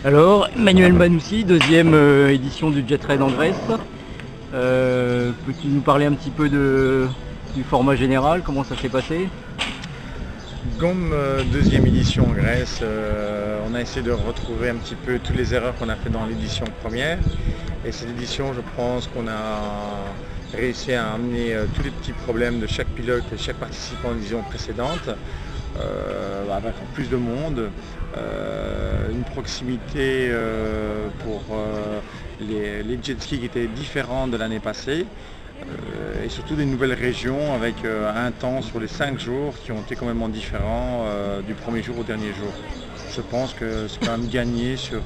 Alors, Manuel Manoussi, deuxième édition du Jet Raid en Grèce. Peux-tu nous parler un petit peu du format général, comment ça s'est passé? Comme deuxième édition en Grèce, on a essayé de retrouver un petit peu toutes les erreurs qu'on a fait dans l'édition première. Et cette édition, je pense qu'on a réussi à amener tous les petits problèmes de chaque pilote et chaque participant à l'édition précédente, avec plus de monde, une proximité pour les jet skis qui étaient différents de l'année passée. Et surtout des nouvelles régions avec un temps sur les 5 jours qui ont été complètement différents du premier jour au dernier jour. Je pense que c'est quand même gagné sur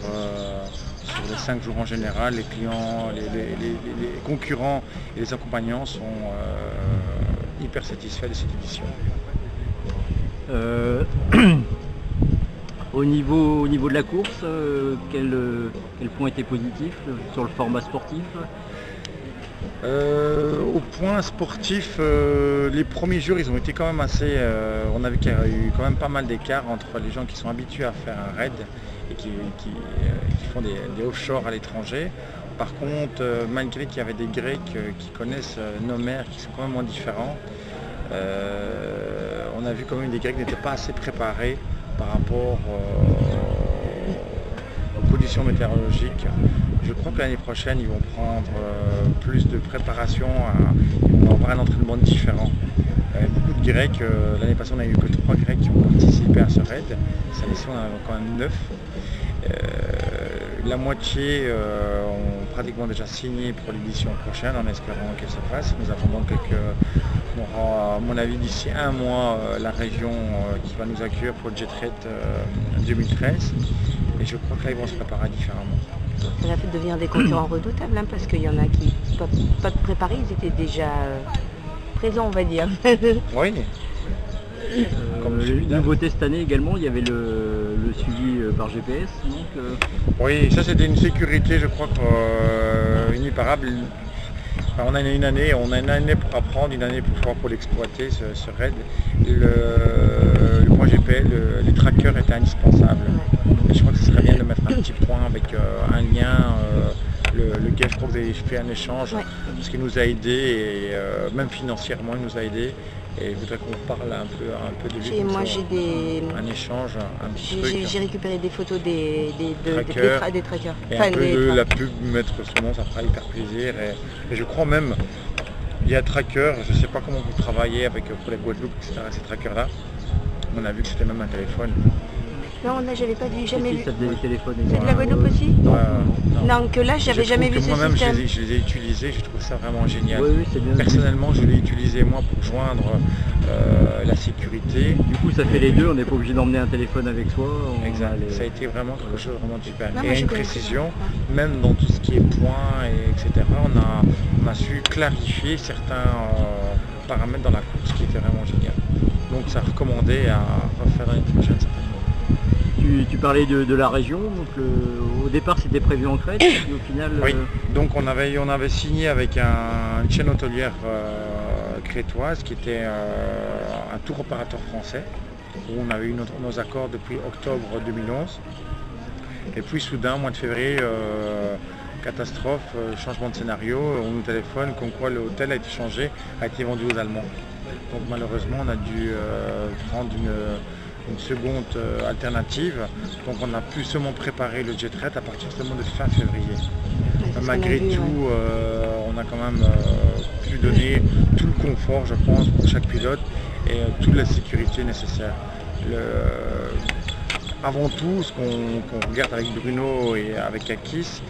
les 5 jours en général. Les clients, les concurrents et les accompagnants sont hyper satisfaits de cette édition. Au niveau de la course, quel point était positif sur le format sportif? Au point sportif, les premiers jours ils ont été quand même assez... on a vu qu'il y a eu quand même pas mal d'écart entre les gens qui sont habitués à faire un raid et qui font des offshore à l'étranger. Par contre, malgré qu'il y avait des Grecs qui connaissent nos mers, qui sont quand même moins différents, on a vu quand même des Grecs qui n'étaient pas assez préparés par rapport aux conditions météorologiques. Je crois que l'année prochaine, ils vont prendre plus de préparation, ils vont avoir un entraînement différent. Beaucoup de Grecs, l'année passée on n'a eu que 3 Grecs qui ont participé à ce raid, cette année-ci on en a quand même 9. La moitié ont pratiquement déjà signé pour l'édition prochaine en espérant qu'elle se fasse. Nous attendons on aura à mon avis d'ici un mois la région qui va nous accueillir pour le Jet Raid 2013 et je crois que là ils vont se préparer différemment. Ça va peut-être devenir des concurrents redoutables hein, parce qu'il y en a qui, pas préparés, ils étaient déjà présents on va dire. Oui. Comme nouveauté cette année également, il y avait le suivi par GPS. Donc, Oui, ça c'était une sécurité je crois inimparable. Enfin, on a une année pour apprendre, une année pour l'exploiter ce raid. Moi GPS, les trackers étaient indispensables. Et je crois que ce serait bien de mettre un petit point avec un lien. Le gars, je crois que vous avez fait un échange, parce qu'il nous a aidés, et même financièrement il nous a aidés. Et je voudrais qu'on parle un peu de lui. Moi j'ai un échange, un petit truc. J'ai récupéré des photos des trackers. Et enfin, un peu de la pub, mettre son nom, ça fera hyper plaisir. Et je crois même, il y a tracker, je ne sais pas comment vous travaillez avec pour les Guadeloupe, etc. Ces trackers-là. On a vu que c'était même un téléphone. Non, là j'avais pas vu, jamais vu. Ça faisait des téléphones. C'est de la Guadeloupe aussi? Non, que là j'avais jamais vu ce système. Moi-même je les ai utilisés, je trouve ça vraiment génial. Oui, c'est bien. Personnellement je l'ai utilisé moi pour joindre la sécurité. Du coup ça fait les deux, on n'est pas obligé d'emmener un téléphone avec soi. Exact, ça a été vraiment quelque chose de vraiment super. Et une précision, même dans tout ce qui est points, etc. On a su clarifier certains paramètres dans la course qui étaient vraiment génial. Donc ça recommandé à refaire l'année prochaine certainement. Tu parlais de la région, donc au départ c'était prévu en Crète, et au final... Oui, donc on avait signé avec une chaîne hôtelière crétoise qui était un tour opérateur français, où on avait eu nos accords depuis octobre 2011. Et puis soudain, au mois de février, catastrophe, changement de scénario, on nous téléphone comme quoi l'hôtel a été changé, a été vendu aux Allemands. Donc malheureusement on a dû prendre une seconde alternative, donc on a pu seulement préparer le Jet Raid à partir seulement de fin février. Malgré tout, on a quand même pu donner tout le confort, je pense, pour chaque pilote et toute la sécurité nécessaire. Avant tout, ce qu'on regarde avec Bruno et avec Akis,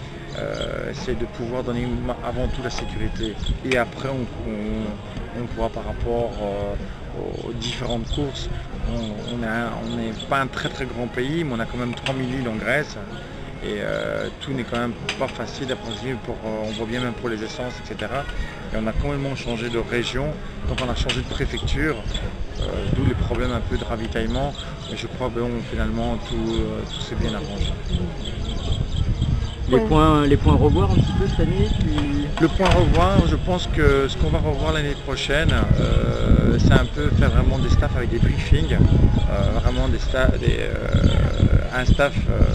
c'est de pouvoir donner avant tout la sécurité. Et après, on pourra par rapport aux différentes courses. On n'est pas un très très grand pays, mais on a quand même 3000 îles en Grèce. Et tout n'est quand même pas facile à prendre on voit bien même pour les essences, etc. Et on a complètement changé de région, donc on a changé de préfecture, d'où les problèmes un peu de ravitaillement. Mais je crois que finalement tout s'est bien arrangé. Les points à revoir un petit peu cette année Le point à revoir, je pense que ce qu'on va revoir l'année prochaine, c'est un peu faire vraiment des staffs avec des briefings, vraiment un staff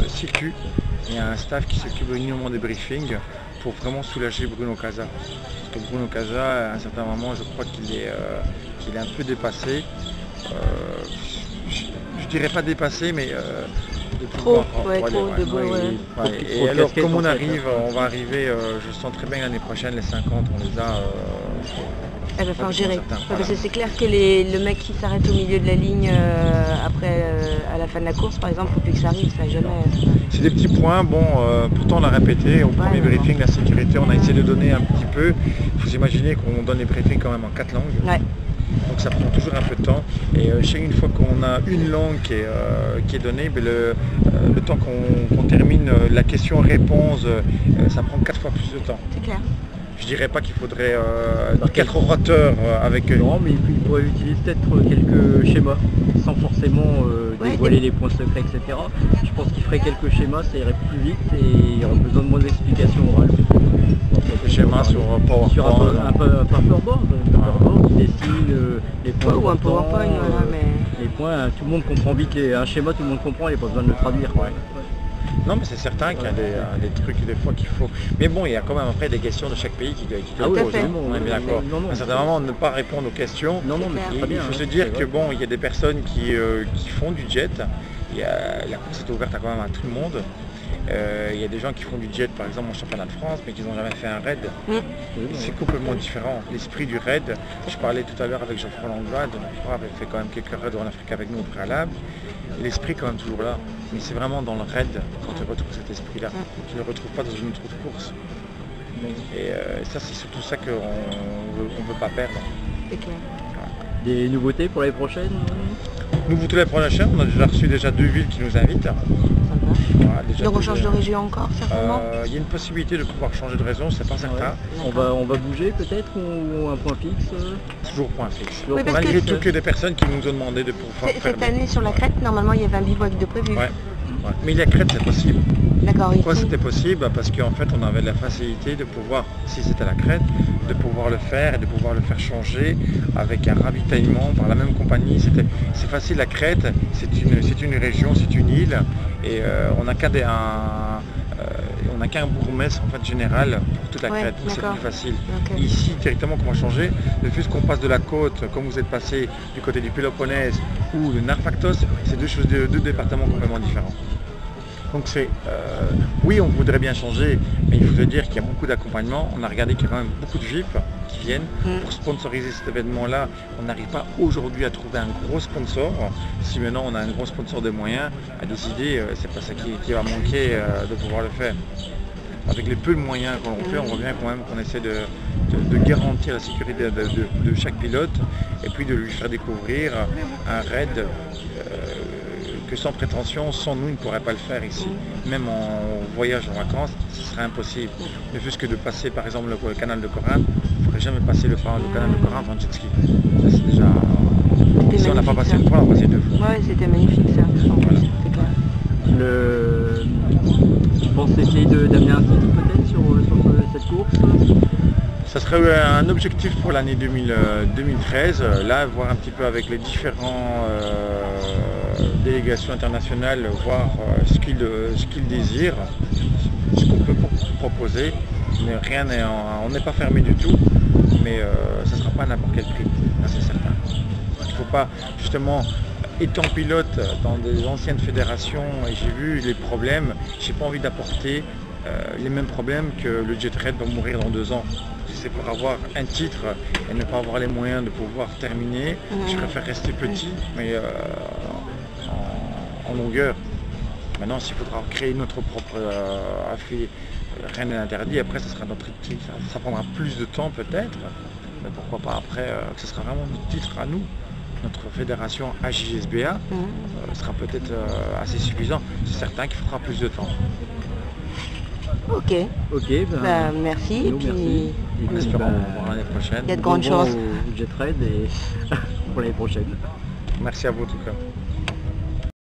sécu, il y a un staff qui s'occupe uniquement des briefings pour vraiment soulager Bruno Casa. Parce que Bruno Casa, à un certain moment, je crois qu'il est un peu dépassé. Je dirais pas dépassé, mais de pouvoir. Et alors, comme on arrive, on va arriver, je sens très bien l'année prochaine, les 50, on les a. Elle va falloir gérer. Certains, Parce voilà. que c'est clair que le mec qui s'arrête au milieu de la ligne après, à la fin de la course, par exemple, il ne faut plus que ça arrive, ça jamais. C'est des petits points, bon, pourtant on l'a répété, au premier mais briefing, la sécurité, on a essayé de donner un petit peu. Il faut s'imaginer qu'on donne les briefings quand même en 4 langues. Ouais. Donc ça prend toujours un peu de temps. Et une fois qu'on a une langue qui est donnée, ben le temps qu'on termine la question-réponse, ça prend 4 fois plus de temps. C'est clair. Je dirais pas qu'il faudrait 4 orateurs avec eux. Non, mais il pourrait utiliser peut-être quelques schémas, sans forcément dévoiler les points secrets, etc. Je pense qu'il ferait quelques schémas, ça irait plus vite et il y aurait besoin de moins d'explications orales. Des schémas sur PowerPoint. Sur un paperboard qui dessine les points. Ou un importants, PowerPoint, voilà, mais... les points, tout le monde comprend vite un schéma, tout le monde comprend, il n'y a pas besoin de le traduire. Ouais. Non, mais c'est certain qu'il y a des trucs des fois qu'il faut. Mais bon, il y a quand même après des questions de chaque pays qui te posent. Hein. On est bien d'accord. À un certain moment, ne pas répondre aux questions. Non, mais c'est très bien. Il faut se dire que bon, il y a des personnes qui font du jet. La course est ouverte quand même à tout le monde. Il y a des gens qui font du jet par exemple en championnat de France mais qui n'ont jamais fait un raid. C'est complètement différent. L'esprit du raid, je parlais tout à l'heure avec Jean-François Langlade, Jean-François avait fait quand même quelques raids en Afrique avec nous au préalable. L'esprit est quand même toujours là. Mais c'est vraiment dans le raid qu'on tu retrouves cet esprit-là. Tu ne le retrouves pas dans une autre course. Et ça c'est surtout ça qu'on ne veut pas perdre. C'est clair. Des nouveautés pour l'année prochaine? Nouveautés l'année prochaine, on a déjà reçu 2 villes qui nous invitent. Voilà, Donc on change de région encore, certainement. Il y a une possibilité de pouvoir changer de région, c'est pas certain. On va bouger peut-être ou un point fixe? Toujours point fixe. Oui, parce Malgré que tout qu'il y a des personnes qui nous ont demandé de pouvoir faire... Cette année sur la crête, normalement il y avait un bivouac de prévu. Ouais. Mais la crête c'est possible. D'accord, Pourquoi ici. c'était possible? Parce qu'en fait on avait la facilité de pouvoir, si c'était la crête, de pouvoir le faire et de pouvoir le faire changer avec un ravitaillement par la même compagnie. C'est facile, la crête, c'est une région, c'est une île et on n'a qu'un bourgmestre en fait général pour toute la crête, c'est plus facile. Okay. Ici directement qu'on va changer, le fait qu'on passe de la côte, comme vous êtes passé du côté du Péloponnèse ou de Narpactos, c'est deux départements complètement différents. Donc oui, on voudrait bien changer, mais il faut se dire qu'il y a beaucoup d'accompagnement. On a regardé qu'il y a quand même beaucoup de GIP qui viennent pour sponsoriser cet événement-là. On n'arrive pas aujourd'hui à trouver un gros sponsor. Si maintenant on a un gros sponsor de moyens, à décider, c'est pas ça qui va manquer de pouvoir le faire. Avec les peu de moyens qu'on fait, on voit bien quand même qu'on essaie de garantir la sécurité de chaque pilote et puis de lui faire découvrir un raid que sans prétention, sans nous, il ne pourrait pas le faire ici. Même en voyage en vacances, ce serait impossible. Ne fût-ce que de passer par exemple le canal de Corinthe, il ne faudrait jamais passer le canal de Corinthe en jet ski. Ça, c'est déjà... Si on n'a pas passé une fois, on a passé 2 fois. Ouais, c'était magnifique ça. Voilà. C'est clair. Je pense essayer d'amener un titre peut-être sur cette course. Ça serait un objectif pour l'année 2013, là, voir un petit peu avec les différents délégations internationales, voir ce qu'ils désirent, ce qu'on peut proposer. Mais on n'est pas fermé du tout, mais ça ne sera pas à n'importe quel prix, c'est certain. Il ne faut pas, justement, étant pilote dans des anciennes fédérations, et j'ai vu les problèmes, j'ai pas envie d'apporter les mêmes problèmes que le jet raid va mourir dans 2 ans. Si c'est pour avoir un titre et ne pas avoir les moyens de pouvoir terminer, je préfère rester petit, mais en longueur. Maintenant, s'il faudra créer notre propre affaire, rien n'est interdit, après ça sera notre titre, ça prendra plus de temps peut-être, mais pourquoi pas après que ce sera vraiment notre titre à nous. Notre fédération AJSBA sera peut-être assez suffisant. C'est certain qu'il faudra plus de temps. Ok. Merci. Merci. En espérant voir l'année prochaine. Il y a de grandes chances. Au jet raid et pour l'année prochaine. Merci à vous en tout cas.